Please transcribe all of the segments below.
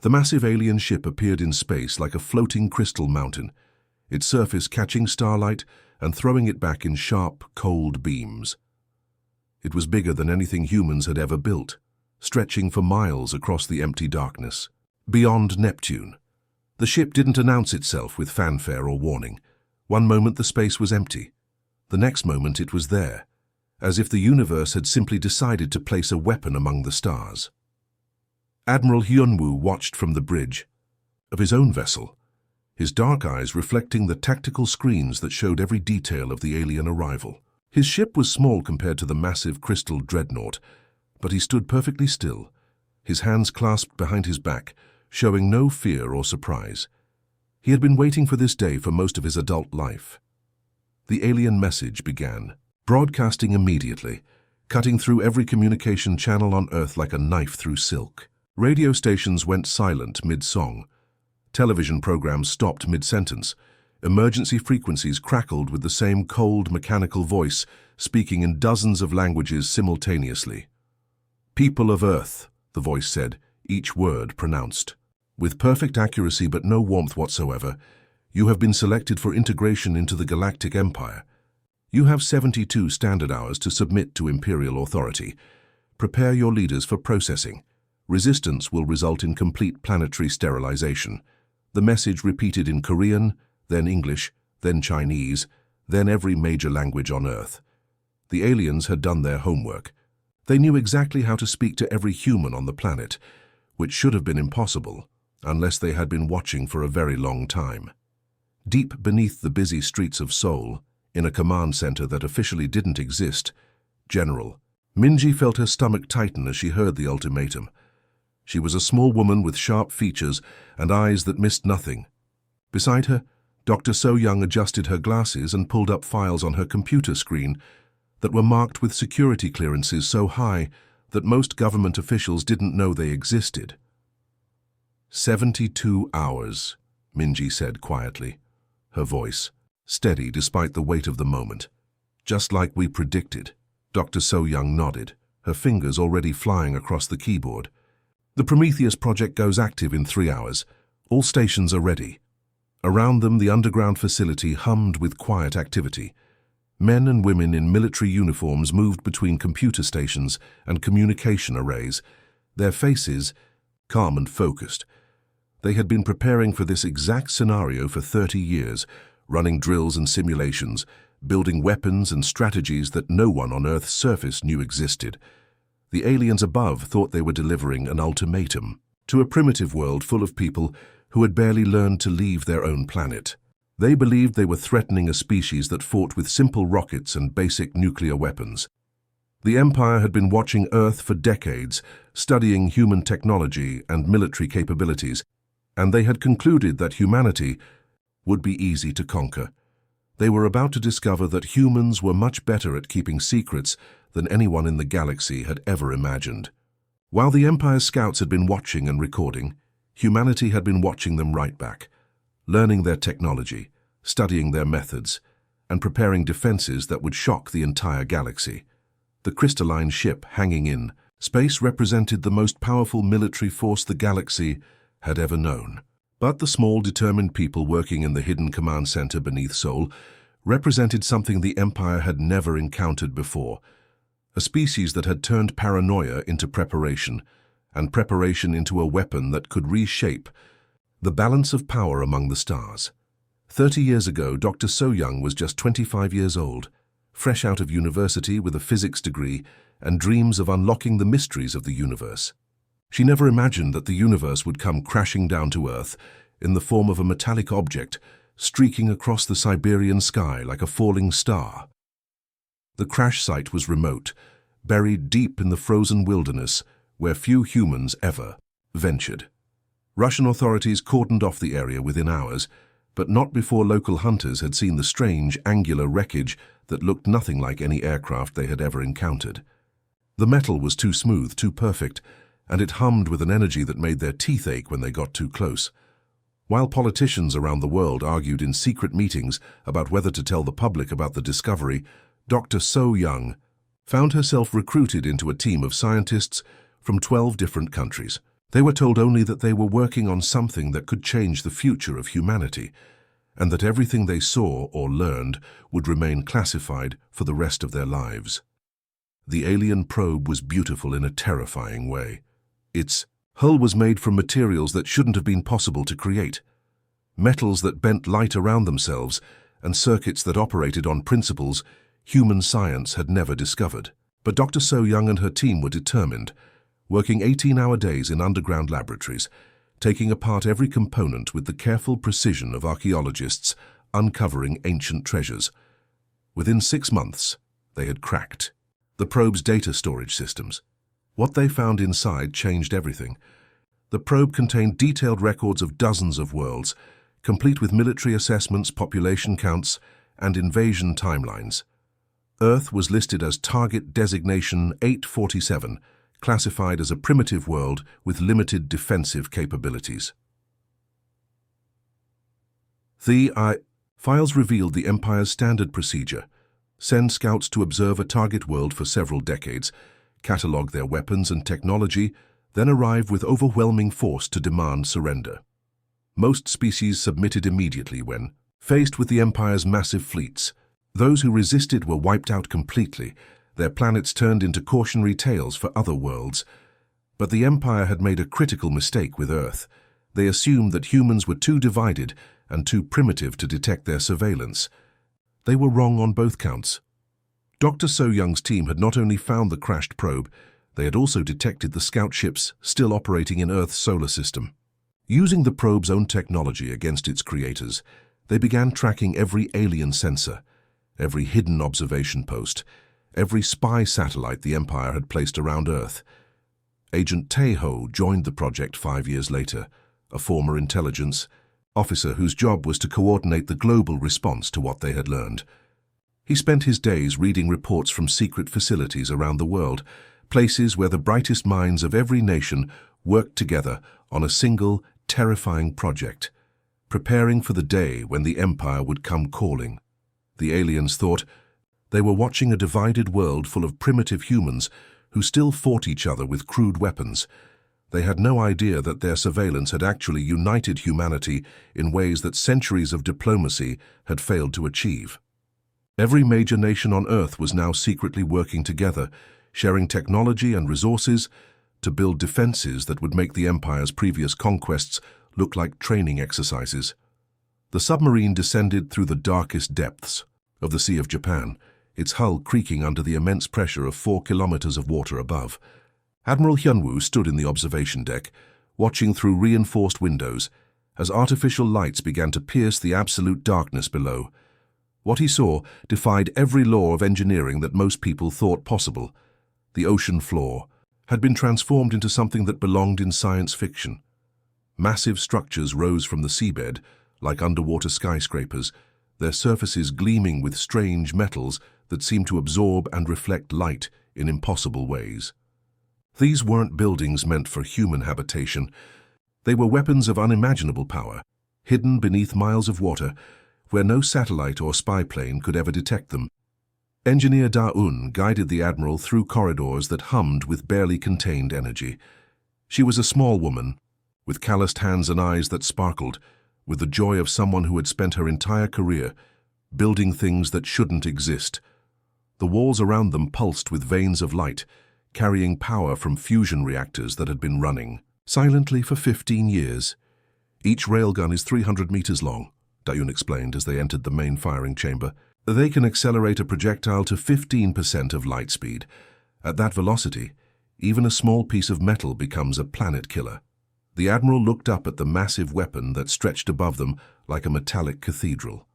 The massive alien ship appeared in space like a floating crystal mountain, its surface catching starlight and throwing it back in sharp, cold beams. It was bigger than anything humans had ever built, stretching for miles across the empty darkness. Beyond Neptune. The ship didn't announce itself with fanfare or warning. One moment the space was empty. The next moment it was there, as if the universe had simply decided to place a weapon among the stars. Admiral Hyunwoo watched from the bridge of his own vessel, his dark eyes reflecting the tactical screens that showed every detail of the alien arrival. His ship was small compared to the massive crystal dreadnought, but he stood perfectly still, his hands clasped behind his back, showing no fear or surprise. He had been waiting for this day for most of his adult life. The alien message began, broadcasting immediately, cutting through every communication channel on Earth like a knife through silk. Radio stations went silent mid-song. Television programs stopped mid-sentence. Emergency frequencies crackled with the same cold, mechanical voice, speaking in dozens of languages simultaneously. "People of Earth," the voice said, each word pronounced. "With perfect accuracy but no warmth whatsoever, you have been selected for integration into the Galactic Empire. You have 72 standard hours to submit to Imperial authority. Prepare your leaders for processing. Resistance will result in complete planetary sterilization." The message repeated in Korean, then English, then Chinese, then every major language on Earth. The aliens had done their homework. They knew exactly how to speak to every human on the planet, which should have been impossible, unless they had been watching for a very long time. Deep beneath the busy streets of Seoul, in a command center that officially didn't exist, General Minji felt her stomach tighten as she heard the ultimatum. She was a small woman with sharp features and eyes that missed nothing. Beside her, Dr. So-young adjusted her glasses and pulled up files on her computer screen that were marked with security clearances so high that most government officials didn't know they existed. 72 hours, Minji said quietly, her voice steady despite the weight of the moment. "Just like we predicted." Dr. So-young nodded, her fingers already flying across the keyboard. "The Prometheus project goes active in 3 hours. All stations are ready." Around them, the underground facility hummed with quiet activity. Men and women in military uniforms moved between computer stations and communication arrays, their faces calm and focused. They had been preparing for this exact scenario for 30 years, running drills and simulations, building weapons and strategies that no one on Earth's surface knew existed. The aliens above thought they were delivering an ultimatum to a primitive world full of people who had barely learned to leave their own planet. They believed they were threatening a species that fought with simple rockets and basic nuclear weapons. The Empire had been watching Earth for decades, studying human technology and military capabilities, and they had concluded that humanity would be easy to conquer. They were about to discover that humans were much better at keeping secrets than anyone in the galaxy had ever imagined. While the Empire's scouts had been watching and recording, humanity had been watching them right back, learning their technology, studying their methods, and preparing defenses that would shock the entire galaxy. The crystalline ship hanging in space represented the most powerful military force the galaxy had ever known. But the small, determined people working in the hidden command center beneath Seoul represented something the Empire had never encountered before, a species that had turned paranoia into preparation, and preparation into a weapon that could reshape the balance of power among the stars. 30 years ago, Dr. So-young was just 25 years old, fresh out of university with a physics degree and dreams of unlocking the mysteries of the universe. She never imagined that the universe would come crashing down to Earth in the form of a metallic object streaking across the Siberian sky like a falling star. The crash site was remote, buried deep in the frozen wilderness where few humans ever ventured. Russian authorities cordoned off the area within hours, but not before local hunters had seen the strange, angular wreckage that looked nothing like any aircraft they had ever encountered. The metal was too smooth, too perfect, and it hummed with an energy that made their teeth ache when they got too close. While politicians around the world argued in secret meetings about whether to tell the public about the discovery, Dr. So-young found herself recruited into a team of scientists from 12 different countries. They were told only that they were working on something that could change the future of humanity, and that everything they saw or learned would remain classified for the rest of their lives. The alien probe was beautiful in a terrifying way. Its hull was made from materials that shouldn't have been possible to create. Metals that bent light around themselves and circuits that operated on principles human science had never discovered. But Dr. So-Young and her team were determined, working 18-hour days in underground laboratories, taking apart every component with the careful precision of archaeologists uncovering ancient treasures. Within 6 months, they had cracked the probe's data storage systems. What they found inside changed everything. The probe contained detailed records of dozens of worlds, complete with military assessments, population counts, and invasion timelines. Earth was listed as Target Designation 847, classified as a primitive world with limited defensive capabilities. The files revealed the Empire's standard procedure: send scouts to observe a target world for several decades, catalog their weapons and technology, then arrive with overwhelming force to demand surrender. Most species submitted immediately when faced with the Empire's massive fleets. Those who resisted were wiped out completely, their planets turned into cautionary tales for other worlds. But the Empire had made a critical mistake with Earth. They assumed that humans were too divided and too primitive to detect their surveillance. They were wrong on both counts. Dr. So-Young's team had not only found the crashed probe, they had also detected the scout ships still operating in Earth's solar system. Using the probe's own technology against its creators, they began tracking every alien sensor, every hidden observation post, every spy satellite the Empire had placed around Earth. Agent Tae-ho joined the project 5 years later, a former intelligence officer whose job was to coordinate the global response to what they had learned. He spent his days reading reports from secret facilities around the world, places where the brightest minds of every nation worked together on a single, terrifying project, preparing for the day when the Empire would come calling. The aliens thought they were watching a divided world full of primitive humans who still fought each other with crude weapons. They had no idea that their surveillance had actually united humanity in ways that centuries of diplomacy had failed to achieve. Every major nation on Earth was now secretly working together, sharing technology and resources to build defenses that would make the Empire's previous conquests look like training exercises. The submarine descended through the darkest depths of the Sea of Japan, its hull creaking under the immense pressure of 4 kilometers of water above. Admiral Hyunwoo stood in the observation deck, watching through reinforced windows as artificial lights began to pierce the absolute darkness below. What he saw defied every law of engineering that most people thought possible. The ocean floor had been transformed into something that belonged in science fiction. Massive structures rose from the seabed, like underwater skyscrapers, their surfaces gleaming with strange metals that seemed to absorb and reflect light in impossible ways. These weren't buildings meant for human habitation. They were weapons of unimaginable power, hidden beneath miles of water, where no satellite or spy plane could ever detect them. Engineer Da-un guided the Admiral through corridors that hummed with barely contained energy. She was a small woman, with calloused hands and eyes that sparkled, with the joy of someone who had spent her entire career building things that shouldn't exist. The walls around them pulsed with veins of light, carrying power from fusion reactors that had been running silently for 15 years. Each railgun is 300 meters long, Da-un explained as they entered the main firing chamber. They can accelerate a projectile to 15% of light speed. At that velocity, even a small piece of metal becomes a planet killer. The Admiral looked up at the massive weapon that stretched above them like a metallic cathedral.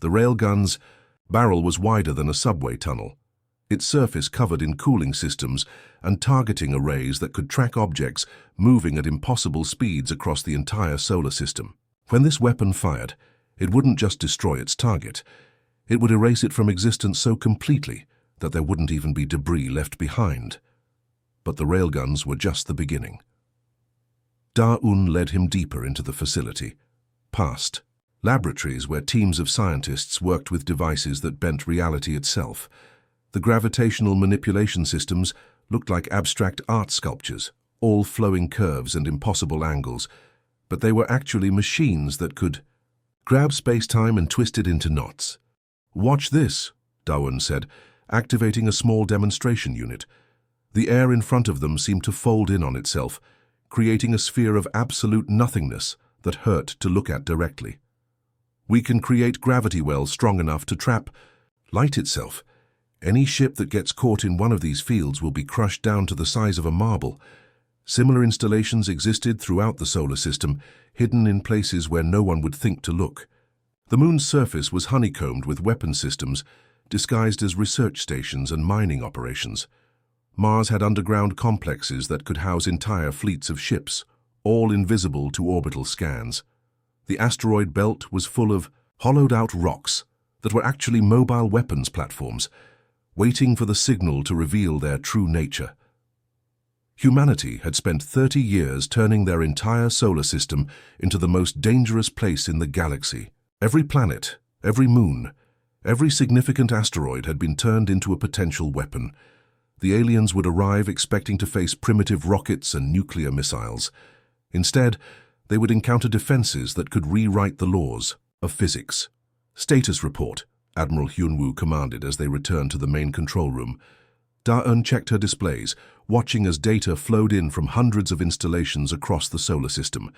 The railgun's barrel was wider than a subway tunnel, its surface covered in cooling systems and targeting arrays that could track objects moving at impossible speeds across the entire solar system. When this weapon fired, it wouldn't just destroy its target. It would erase it from existence so completely that there wouldn't even be debris left behind. But the railguns were just the beginning. Da-un led him deeper into the facility, past laboratories where teams of scientists worked with devices that bent reality itself. The gravitational manipulation systems looked like abstract art sculptures, all flowing curves and impossible angles, but they were actually machines that could grab space-time and twist it into knots. "Watch this," Darwin said, activating a small demonstration unit. The air in front of them seemed to fold in on itself, creating a sphere of absolute nothingness that hurt to look at directly. "We can create gravity wells strong enough to trap light itself. Any ship that gets caught in one of these fields will be crushed down to the size of a marble." Similar installations existed throughout the solar system, hidden in places where no one would think to look. The moon's surface was honeycombed with weapon systems, disguised as research stations and mining operations. Mars had underground complexes that could house entire fleets of ships, all invisible to orbital scans. The asteroid belt was full of hollowed-out rocks that were actually mobile weapons platforms, waiting for the signal to reveal their true nature. Humanity had spent 30 years turning their entire solar system into the most dangerous place in the galaxy. Every planet, every moon, every significant asteroid had been turned into a potential weapon. The aliens would arrive expecting to face primitive rockets and nuclear missiles. Instead, they would encounter defenses that could rewrite the laws of physics. "Status report," Admiral Hyunwoo commanded as they returned to the main control room. Da-eun checked her displays, watching as data flowed in from hundreds of installations across the solar system.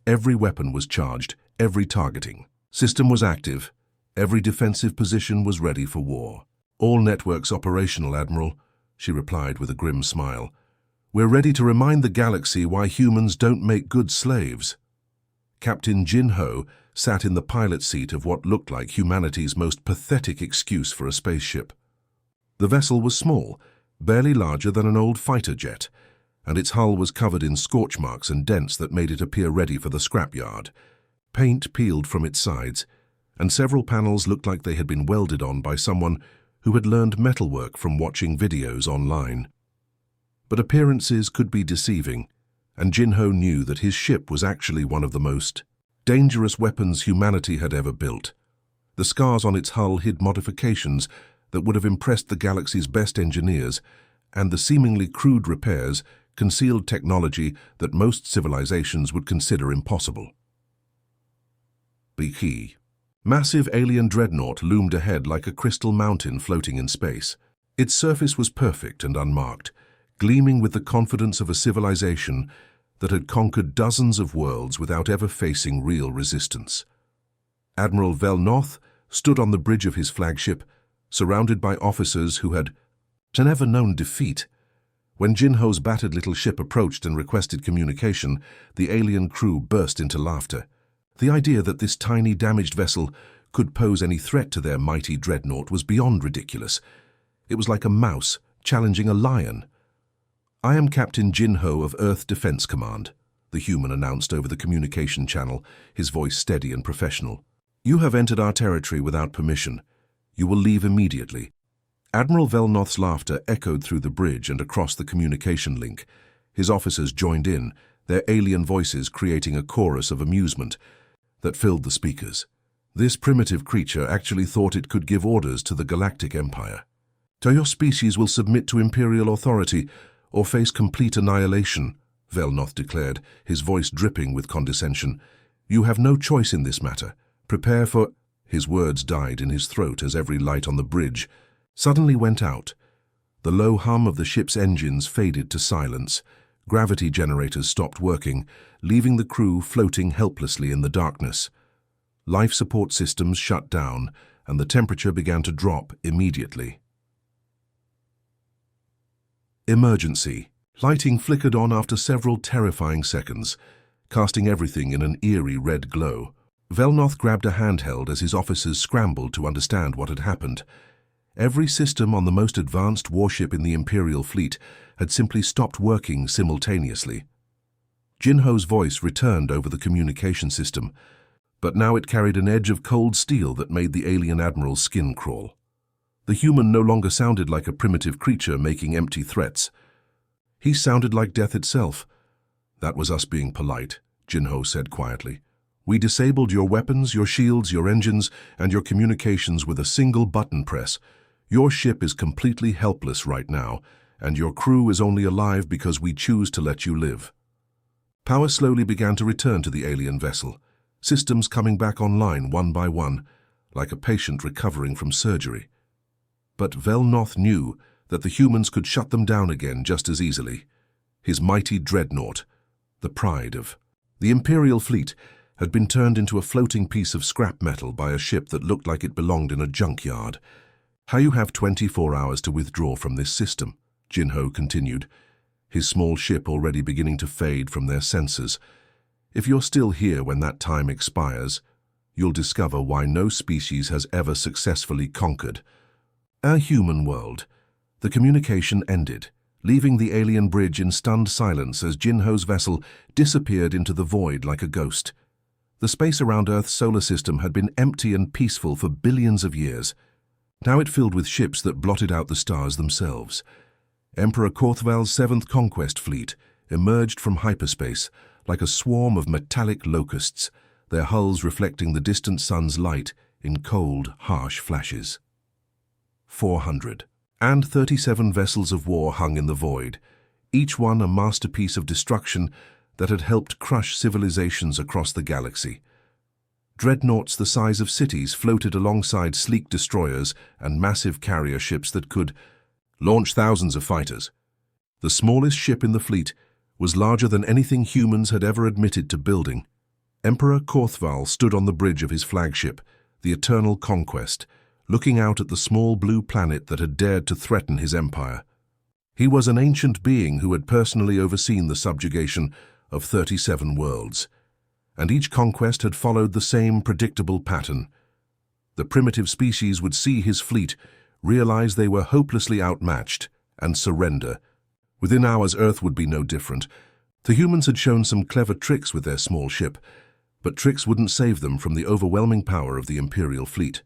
Every weapon was charged, every targeting system was active, every defensive position was ready for war. "All networks operational, Admiral," she replied with a grim smile. "We're ready to remind the galaxy why humans don't make good slaves." Captain Jin Ho sat in the pilot seat of what looked like humanity's most pathetic excuse for a spaceship. The vessel was small, barely larger than an old fighter jet, and its hull was covered in scorch marks and dents that made it appear ready for the scrapyard. Paint peeled from its sides, and several panels looked like they had been welded on by someone who had learned metalwork from watching videos online. But appearances could be deceiving, and Jinho knew that his ship was actually one of the most dangerous weapons humanity had ever built. The scars on its hull hid modifications that would have impressed the galaxy's best engineers, and the seemingly crude repairs concealed technology that most civilizations would consider impossible. Key. Massive alien dreadnought loomed ahead like a crystal mountain floating in space. Its surface was perfect and unmarked, gleaming with the confidence of a civilization that had conquered dozens of worlds without ever facing real resistance. Admiral Velnoth stood on the bridge of his flagship, surrounded by officers who had never known defeat. When Jinho's battered little ship approached and requested communication, the alien crew burst into laughter. The idea that this tiny, damaged vessel could pose any threat to their mighty dreadnought was beyond ridiculous. It was like a mouse challenging a lion. "I am Captain Jinho of Earth Defense Command," the human announced over the communication channel, his voice steady and professional. "You have entered our territory without permission. You will leave immediately." Admiral Velnoth's laughter echoed through the bridge and across the communication link. His officers joined in, their alien voices creating a chorus of amusement that filled the speakers. This primitive creature actually thought it could give orders to the Galactic Empire. "Your species will submit to Imperial authority or face complete annihilation," Velnoth declared, his voice dripping with condescension. "You have no choice in this matter. Prepare for—" His words died in his throat as every light on the bridge suddenly went out. The low hum of the ship's engines faded to silence. Gravity generators stopped working, leaving the crew floating helplessly in the darkness. Life support systems shut down, and the temperature began to drop immediately. Emergency. Lighting flickered on after several terrifying seconds, casting everything in an eerie red glow. Velnoth grabbed a handheld as his officers scrambled to understand what had happened. Every system on the most advanced warship in the Imperial fleet had simply stopped working simultaneously. Jinho's voice returned over the communication system, but now it carried an edge of cold steel that made the alien admiral's skin crawl. The human no longer sounded like a primitive creature making empty threats. He sounded like death itself. "That was us being polite," Jinho said quietly. "We disabled your weapons, your shields, your engines, and your communications with a single button press. Your ship is completely helpless right now, and your crew is only alive because we choose to let you live." Power slowly began to return to the alien vessel, systems coming back online one by one, like a patient recovering from surgery. But Velnoth knew that the humans could shut them down again just as easily. His mighty dreadnought, the pride of the Imperial fleet, had been turned into a floating piece of scrap metal by a ship that looked like it belonged in a junkyard. "How you have 24 hours to withdraw from this system," Jinho continued, his small ship already beginning to fade from their sensors. "If you're still here when that time expires, you'll discover why no species has ever successfully conquered our human world." The communication ended, leaving the alien bridge in stunned silence as Jinho's vessel disappeared into the void like a ghost. The space around Earth's solar system had been empty and peaceful for billions of years. Now it filled with ships that blotted out the stars themselves. Emperor Korthval's 7th Conquest Fleet emerged from hyperspace like a swarm of metallic locusts, their hulls reflecting the distant sun's light in cold, harsh flashes. 437 vessels of war hung in the void, each one a masterpiece of destruction that had helped crush civilizations across the galaxy. Dreadnoughts the size of cities floated alongside sleek destroyers and massive carrier ships that could launch thousands of fighters. The smallest ship in the fleet was larger than anything humans had ever admitted to building. Emperor Korthval stood on the bridge of his flagship, the Eternal Conquest, looking out at the small blue planet that had dared to threaten his empire. He was an ancient being who had personally overseen the subjugation of 37 worlds, and each conquest had followed the same predictable pattern. The primitive species would see his fleet, realize they were hopelessly outmatched, and surrender. Within hours, Earth would be no different. The humans had shown some clever tricks with their small ship, but tricks wouldn't save them from the overwhelming power of the Imperial fleet.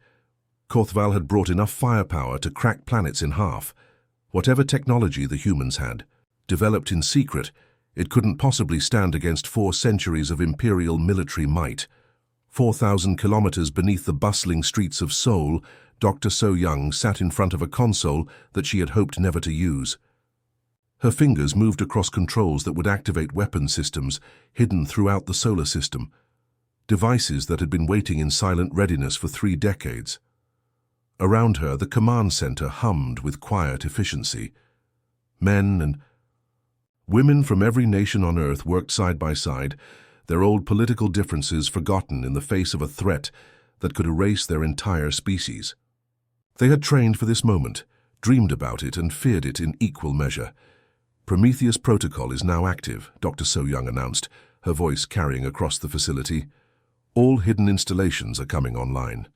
Korthval had brought enough firepower to crack planets in half. Whatever technology the humans had, developed in secret, it couldn't possibly stand against 4 centuries of Imperial military might. 4,000 kilometers beneath the bustling streets of Seoul, Dr. So-Young sat in front of a console that she had hoped never to use. Her fingers moved across controls that would activate weapon systems hidden throughout the solar system, devices that had been waiting in silent readiness for 3 decades. Around her, the command center hummed with quiet efficiency. Men and women from every nation on Earth worked side by side, their old political differences forgotten in the face of a threat that could erase their entire species. They had trained for this moment, dreamed about it, and feared it in equal measure. "Prometheus Protocol is now active," Dr. So-Young announced, her voice carrying across the facility. "All hidden installations are coming online."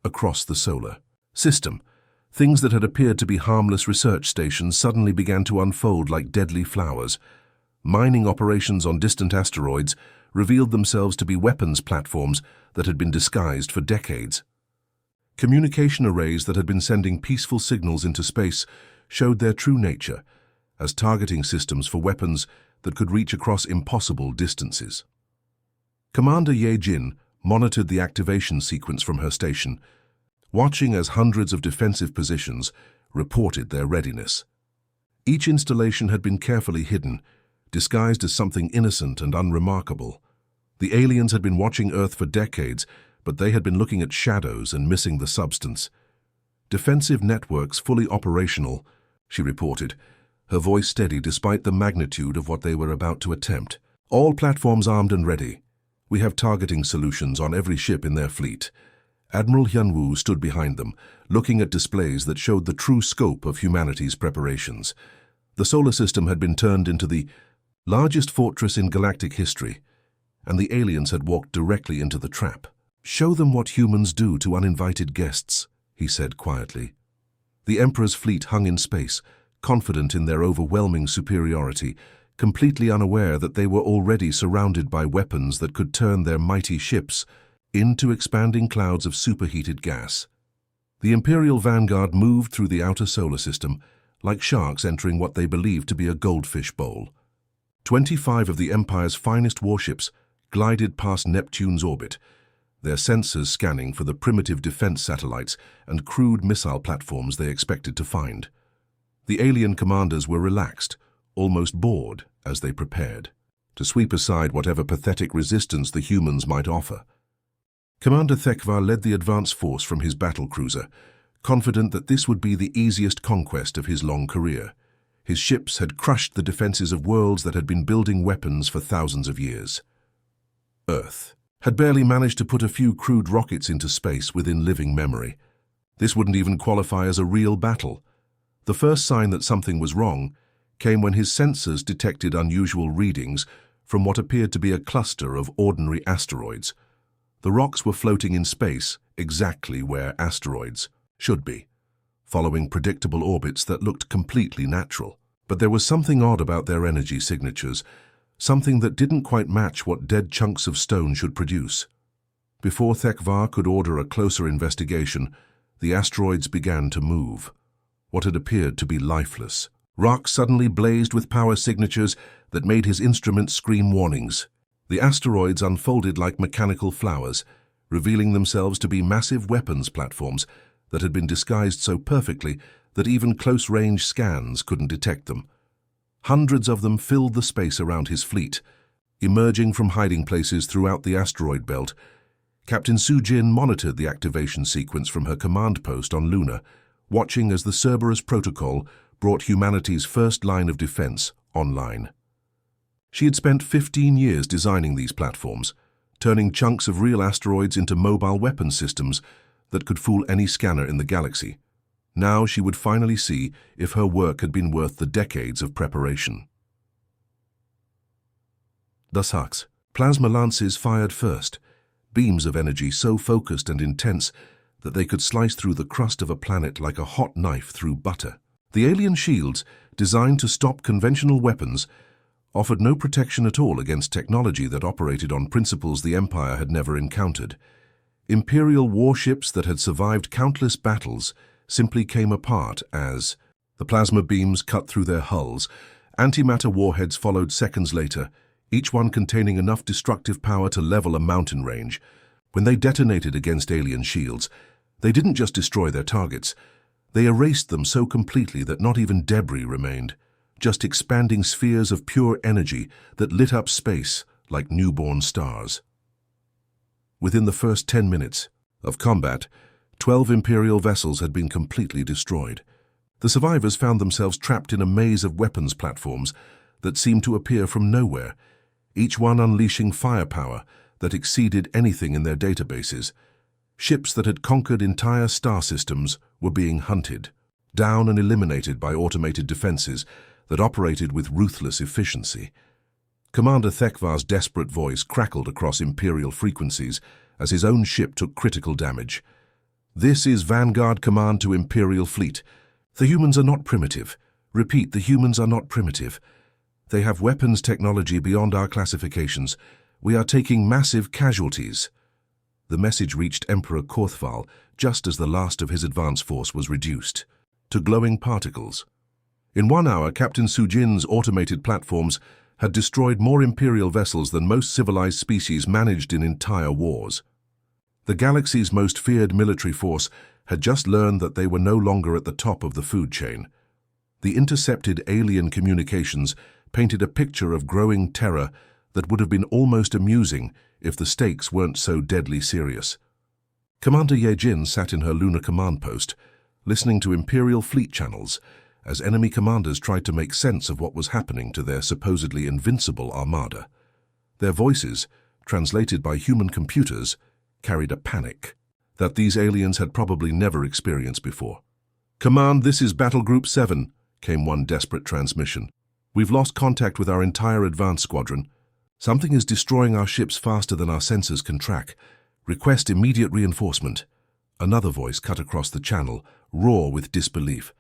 Across the solar system, things that had appeared to be harmless research stations suddenly began to unfold like deadly flowers. Mining operations on distant asteroids revealed themselves to be weapons platforms that had been disguised for decades. Communication arrays that had been sending peaceful signals into space showed their true nature as targeting systems for weapons that could reach across impossible distances. Commander Ye Jin monitored the activation sequence from her station, watching as hundreds of defensive positions reported their readiness. Each installation had been carefully hidden, disguised as something innocent and unremarkable. The aliens had been watching Earth for decades, but they had been looking at shadows and missing the substance. "Defensive networks fully operational," she reported, her voice steady despite the magnitude of what they were about to attempt. "All platforms armed and ready. We have targeting solutions on every ship in their fleet." Admiral Hyunwoo stood behind them, looking at displays that showed the true scope of humanity's preparations. The solar system had been turned into the largest fortress in galactic history, and the aliens had walked directly into the trap. "Show them what humans do to uninvited guests," he said quietly. The Emperor's fleet hung in space, confident in their overwhelming superiority, completely unaware that they were already surrounded by weapons that could turn their mighty ships into expanding clouds of superheated gas. The Imperial vanguard moved through the outer solar system, like sharks entering what they believed to be a goldfish bowl. 25 of the Empire's finest warships glided past Neptune's orbit, their sensors scanning for the primitive defense satellites and crude missile platforms they expected to find. The alien commanders were relaxed, almost bored, as they prepared to sweep aside whatever pathetic resistance the humans might offer. Commander Thekvar led the advance force from his battlecruiser, confident that this would be the easiest conquest of his long career. His ships had crushed the defenses of worlds that had been building weapons for thousands of years. Earth had barely managed to put a few crude rockets into space within living memory. This wouldn't even qualify as a real battle. The first sign that something was wrong came when his sensors detected unusual readings from what appeared to be a cluster of ordinary asteroids. The rocks were floating in space exactly where asteroids should be, following predictable orbits that looked completely natural. But there was something odd about their energy signatures, something that didn't quite match what dead chunks of stone should produce. Before Thekvar could order a closer investigation, the asteroids began to move. What had appeared to be lifeless. Rocks suddenly blazed with power signatures that made his instruments scream warnings. The asteroids unfolded like mechanical flowers, revealing themselves to be massive weapons platforms that had been disguised so perfectly that even close-range scans couldn't detect them. Hundreds of them filled the space around his fleet. Emerging from hiding places throughout the asteroid belt, Captain Sujin monitored the activation sequence from her command post on Luna, watching as the Cerberus Protocol brought humanity's first line of defense online. She had spent 15 years designing these platforms, turning chunks of real asteroids into mobile weapon systems that could fool any scanner in the galaxy. Now she would finally see if her work had been worth the decades of preparation. Thus, plasma lances fired first, beams of energy so focused and intense that they could slice through the crust of a planet like a hot knife through butter. The alien shields, designed to stop conventional weapons, offered no protection at all against technology that operated on principles the Empire had never encountered. Imperial warships that had survived countless battles simply came apart as the plasma beams cut through their hulls. Antimatter warheads followed seconds later, each one containing enough destructive power to level a mountain range. When they detonated against alien shields, they didn't just destroy their targets. They erased them so completely that not even debris remained, just expanding spheres of pure energy that lit up space like newborn stars. Within the first 10 minutes of combat, 12 Imperial vessels had been completely destroyed. The survivors found themselves trapped in a maze of weapons platforms that seemed to appear from nowhere, each one unleashing firepower that exceeded anything in their databases. Ships that had conquered entire star systems were being hunted, down and eliminated by automated defenses that operated with ruthless efficiency. Commander Thekvar's desperate voice crackled across Imperial frequencies as his own ship took critical damage. "This is Vanguard Command to Imperial Fleet. The humans are not primitive. Repeat, the humans are not primitive. They have weapons technology beyond our classifications. We are taking massive casualties." The message reached Emperor Korthval just as the last of his advance force was reduced to glowing particles. In 1 hour, Captain Sujin's automated platforms had destroyed more Imperial vessels than most civilized species managed in entire wars. The galaxy's most feared military force had just learned that they were no longer at the top of the food chain. The intercepted alien communications painted a picture of growing terror that would have been almost amusing if the stakes weren't so deadly serious. Commander Yejin sat in her lunar command post, listening to Imperial fleet channels as enemy commanders tried to make sense of what was happening to their supposedly invincible armada. Their voices, translated by human computers, carried a panic that these aliens had probably never experienced before. "Command, this is Battle Group 7, came one desperate transmission. "We've lost contact with our entire advance squadron. Something is destroying our ships faster than our sensors can track. Request immediate reinforcement." Another voice cut across the channel, raw with disbelief.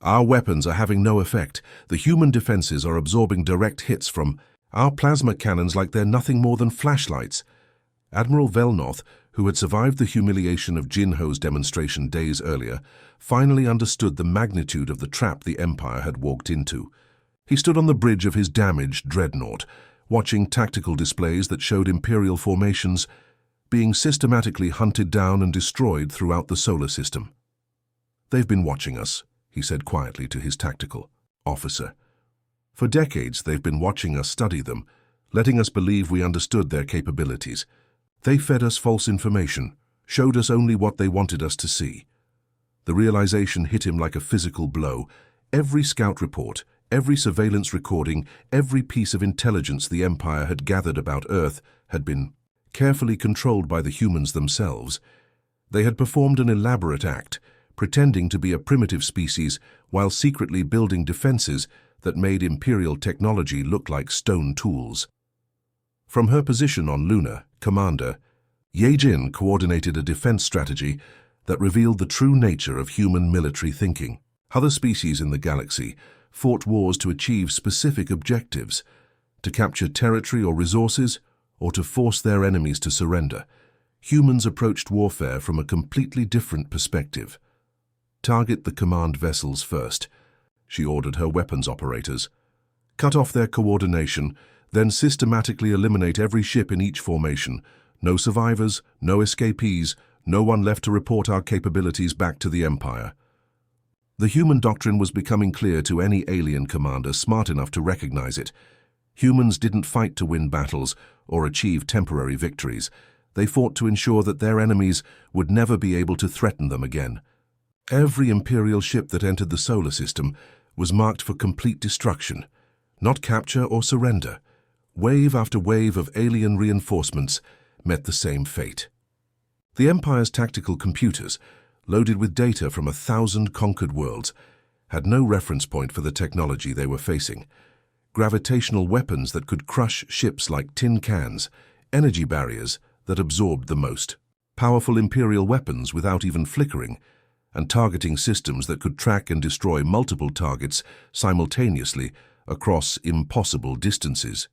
"Our weapons are having no effect. The human defenses are absorbing direct hits from our plasma cannons like they're nothing more than flashlights." Admiral Velnoth, who had survived the humiliation of Jinho's demonstration days earlier, finally understood the magnitude of the trap the Empire had walked into. He stood on the bridge of his damaged dreadnought, watching tactical displays that showed Imperial formations being systematically hunted down and destroyed throughout the solar system. "They've been watching us," he said quietly to his tactical officer. For decades they've been watching us study them, letting us believe we understood their capabilities. They fed us false information, showed us only what they wanted us to see. The realization hit him like a physical blow. Every scout report, every surveillance recording, every piece of intelligence the Empire had gathered about Earth had been carefully controlled by the humans themselves. They had performed an elaborate act, pretending to be a primitive species while secretly building defenses that made Imperial technology look like stone tools. From her position on Luna, Commander, Ye Jin coordinated a defense strategy that revealed the true nature of human military thinking. Other species in the galaxy fought wars to achieve specific objectives, to capture territory or resources, or to force their enemies to surrender. Humans approached warfare from a completely different perspective. Target the command vessels first, she ordered her weapons operators. Cut off their coordination, then systematically eliminate every ship in each formation. No survivors, no escapees, no one left to report our capabilities back to the Empire. The human doctrine was becoming clear to any alien commander smart enough to recognize it. Humans didn't fight to win battles or achieve temporary victories. They fought to ensure that their enemies would never be able to threaten them again. Every Imperial ship that entered the solar system was marked for complete destruction, not capture or surrender. Wave after wave of alien reinforcements met the same fate. The Empire's tactical computers, loaded with data from 1,000 conquered worlds, had no reference point for the technology they were facing. Gravitational weapons that could crush ships like tin cans, energy barriers that absorbed the most, powerful Imperial weapons without even flickering, and targeting systems that could track and destroy multiple targets simultaneously across impossible distances.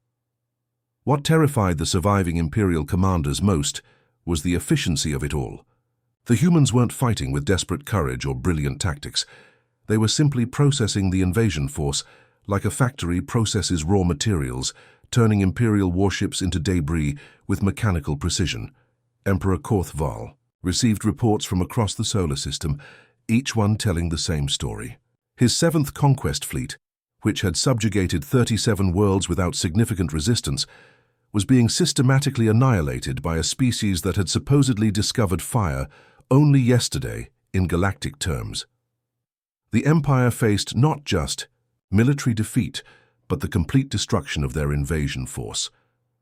What terrified the surviving Imperial commanders most was the efficiency of it all. The humans weren't fighting with desperate courage or brilliant tactics. They were simply processing the invasion force like a factory processes raw materials, turning Imperial warships into debris with mechanical precision. Emperor Korthval received reports from across the solar system, each one telling the same story. His 7th conquest fleet, which had subjugated 37 worlds without significant resistance, was being systematically annihilated by a species that had supposedly discovered fire only yesterday in galactic terms. The Empire faced not just military defeat, but the complete destruction of their invasion force.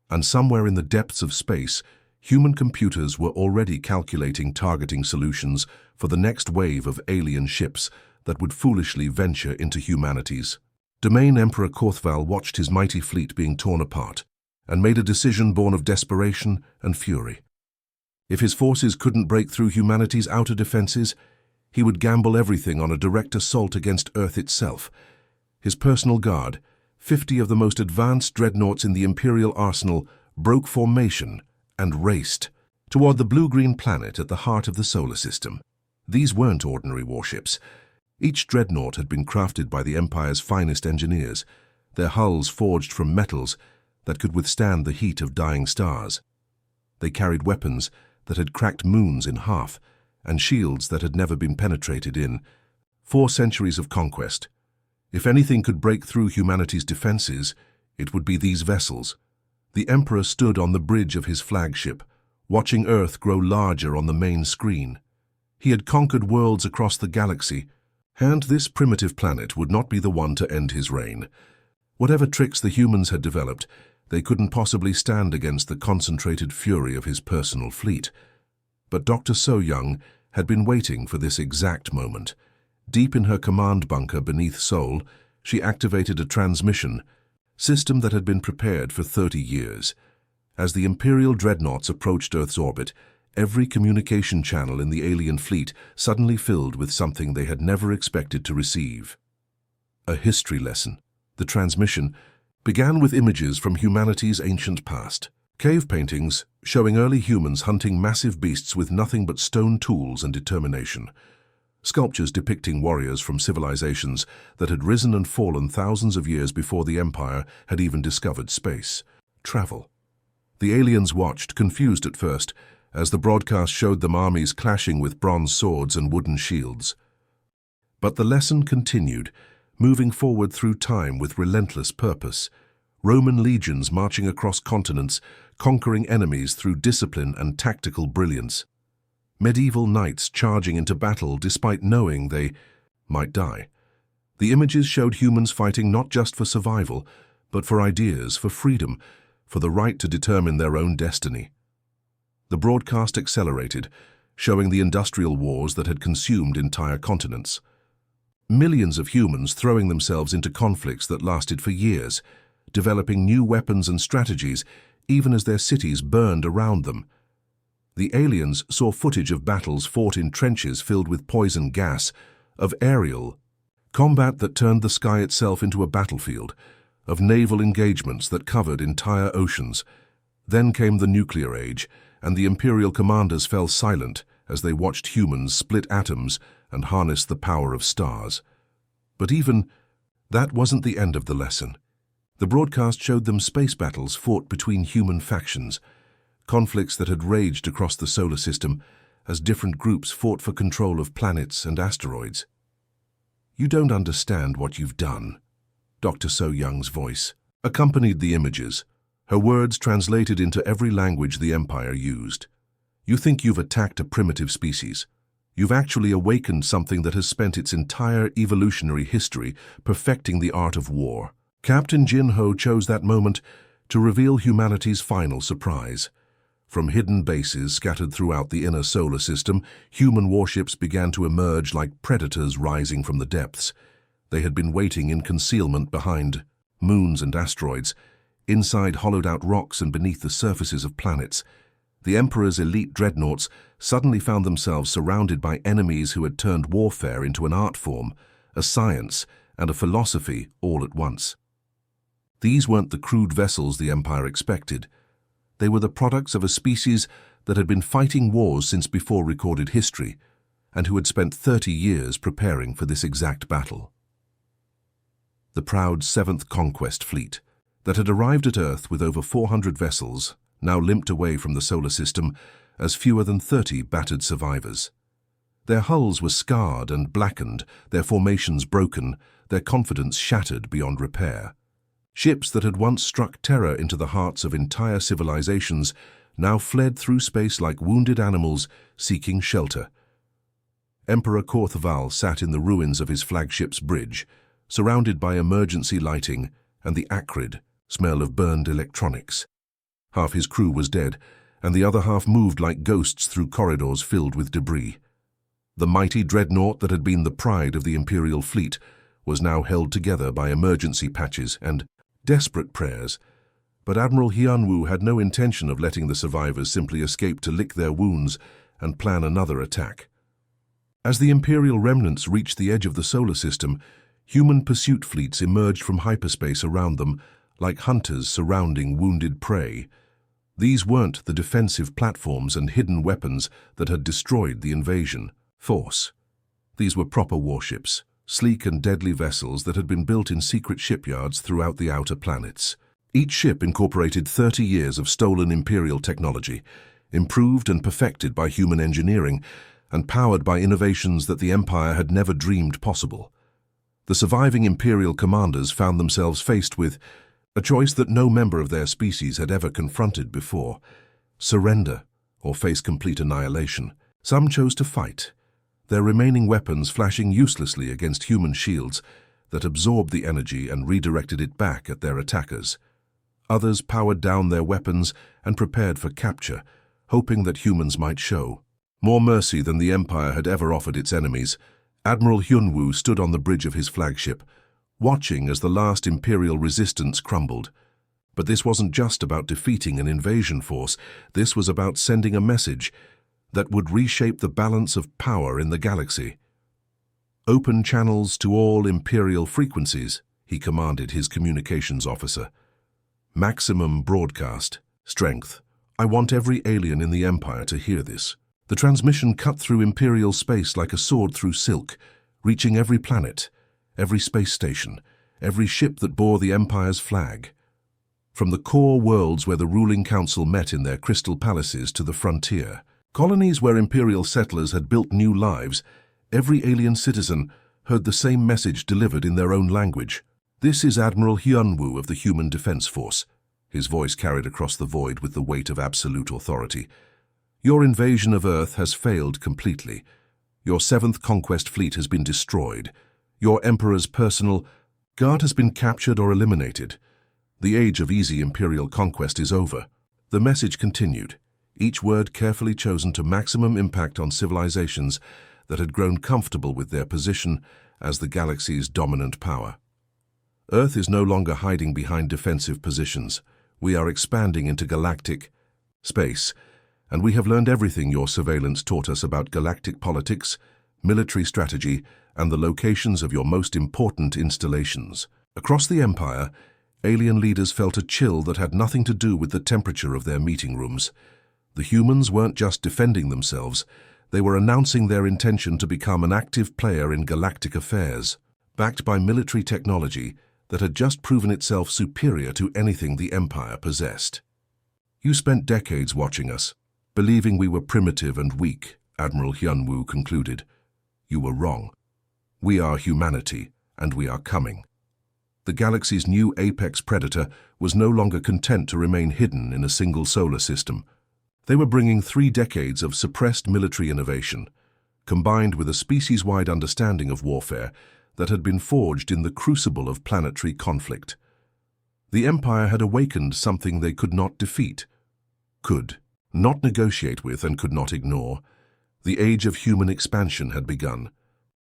And somewhere in the depths of space, human computers were already calculating targeting solutions for the next wave of alien ships that would foolishly venture into humanity's domain. Emperor Korthval watched his mighty fleet being torn apart and made a decision born of desperation and fury. If his forces couldn't break through humanity's outer defenses, he would gamble everything on a direct assault against Earth itself. His personal guard, 50 of the most advanced dreadnoughts in the Imperial arsenal, broke formation and raced toward the blue-green planet at the heart of the solar system. These weren't ordinary warships. Each dreadnought had been crafted by the Empire's finest engineers, their hulls forged from metals that could withstand the heat of dying stars. They carried weapons that had cracked moons in half and shields that had never been penetrated in. 4 centuries of conquest. If anything could break through humanity's defenses, it would be these vessels. The Emperor stood on the bridge of his flagship, watching Earth grow larger on the main screen. He had conquered worlds across the galaxy, and this primitive planet would not be the one to end his reign. Whatever tricks the humans had developed, they couldn't possibly stand against the concentrated fury of his personal fleet. But Dr. So-Young had been waiting for this exact moment. Deep in her command bunker beneath Seoul, she activated a transmission system that had been prepared for 30 years. As the Imperial dreadnoughts approached Earth's orbit, every communication channel in the alien fleet suddenly filled with something they had never expected to receive. A history lesson. The transmission began with images from humanity's ancient past. Cave paintings showing early humans hunting massive beasts with nothing but stone tools and determination. Sculptures depicting warriors from civilizations that had risen and fallen thousands of years before the Empire had even discovered space travel. The aliens watched, confused at first, as the broadcast showed them armies clashing with bronze swords and wooden shields. But the lesson continued, moving forward through time with relentless purpose. Roman legions marching across continents, conquering enemies through discipline and tactical brilliance. Medieval knights charging into battle despite knowing they might die. The images showed humans fighting not just for survival, but for ideas, for freedom, for the right to determine their own destiny. The broadcast accelerated, showing the industrial wars that had consumed entire continents. Millions of humans throwing themselves into conflicts that lasted for years, developing new weapons and strategies even as their cities burned around them. The aliens saw footage of battles fought in trenches filled with poison gas, of aerial combat that turned the sky itself into a battlefield, of naval engagements that covered entire oceans. Then came the nuclear age, and the Imperial commanders fell silent as they watched humans split atoms and harness the power of stars. But even that wasn't the end of the lesson. The broadcast showed them space battles fought between human factions, conflicts that had raged across the solar system as different groups fought for control of planets and asteroids. "You don't understand what you've done," Dr. So-Young's voice accompanied the images, her words translated into every language the Empire used. "You think you've attacked a primitive species. You've actually awakened something that has spent its entire evolutionary history perfecting the art of war." Captain Jin-Ho chose that moment to reveal humanity's final surprise. From hidden bases scattered throughout the inner solar system, human warships began to emerge like predators rising from the depths. They had been waiting in concealment behind moons and asteroids, inside hollowed-out rocks and beneath the surfaces of planets. The Emperor's elite dreadnoughts suddenly found themselves surrounded by enemies who had turned warfare into an art form, a science, and a philosophy all at once. These weren't the crude vessels the Empire expected. They were the products of a species that had been fighting wars since before recorded history, and who had spent 30 years preparing for this exact battle. The proud 7th Conquest Fleet, that had arrived at Earth with over 400 vessels, now limped away from the solar system as fewer than 30 battered survivors. Their hulls were scarred and blackened, their formations broken, their confidence shattered beyond repair. Ships that had once struck terror into the hearts of entire civilizations now fled through space like wounded animals seeking shelter. Emperor Korthval sat in the ruins of his flagship's bridge, surrounded by emergency lighting and the acrid smell of burned electronics. Half his crew was dead, and the other half moved like ghosts through corridors filled with debris. The mighty dreadnought that had been the pride of the Imperial fleet was now held together by emergency patches and desperate prayers, but Admiral Hyunwoo had no intention of letting the survivors simply escape to lick their wounds and plan another attack. As the Imperial remnants reached the edge of the solar system, human pursuit fleets emerged from hyperspace around them like hunters surrounding wounded prey. These weren't the defensive platforms and hidden weapons that had destroyed the invasion force. These were proper warships, sleek and deadly vessels that had been built in secret shipyards throughout the outer planets. Each ship incorporated 30 years of stolen Imperial technology, improved and perfected by human engineering, and powered by innovations that the Empire had never dreamed possible. The surviving Imperial commanders found themselves faced with a choice that no member of their species had ever confronted before: surrender or face complete annihilation. Some chose to fight, their remaining weapons flashing uselessly against human shields that absorbed the energy and redirected it back at their attackers. Others powered down their weapons and prepared for capture, hoping that humans might show more mercy than the Empire had ever offered its enemies. Admiral Hyunwoo stood on the bridge of his flagship, watching as the last Imperial resistance crumbled. But this wasn't just about defeating an invasion force. This was about sending a message that would reshape the balance of power in the galaxy. "Open channels to all Imperial frequencies," he commanded his communications officer. "Maximum broadcast strength. I want every alien in the Empire to hear this." The transmission cut through Imperial space like a sword through silk, reaching every planet, every space station, every ship that bore the Empire's flag. From the core worlds where the ruling council met in their crystal palaces to the frontier, colonies where Imperial settlers had built new lives, every alien citizen heard the same message delivered in their own language. "This is Admiral Hyunwoo of the Human Defense Force." His voice carried across the void with the weight of absolute authority. "Your invasion of Earth has failed completely. Your 7th Conquest Fleet has been destroyed. Your Emperor's personal guard has been captured or eliminated. The age of easy Imperial conquest is over." The message continued, each word carefully chosen to maximum impact on civilizations that had grown comfortable with their position as the galaxy's dominant power. Earth is no longer hiding behind defensive positions. We are expanding into galactic space, and we have learned everything your surveillance taught us about galactic politics, military strategy, and the locations of your most important installations. Across the Empire, alien leaders felt a chill that had nothing to do with the temperature of their meeting rooms. The humans weren't just defending themselves, they were announcing their intention to become an active player in galactic affairs, backed by military technology that had just proven itself superior to anything the Empire possessed. "You spent decades watching us, believing we were primitive and weak," Admiral Hyunwoo concluded. "You were wrong. We are humanity, and we are coming." The galaxy's new apex predator was no longer content to remain hidden in a single solar system. They were bringing 3 decades of suppressed military innovation, combined with a species-wide understanding of warfare that had been forged in the crucible of planetary conflict. The Empire had awakened something they could not defeat, could not negotiate with, and could not ignore. The age of human expansion had begun,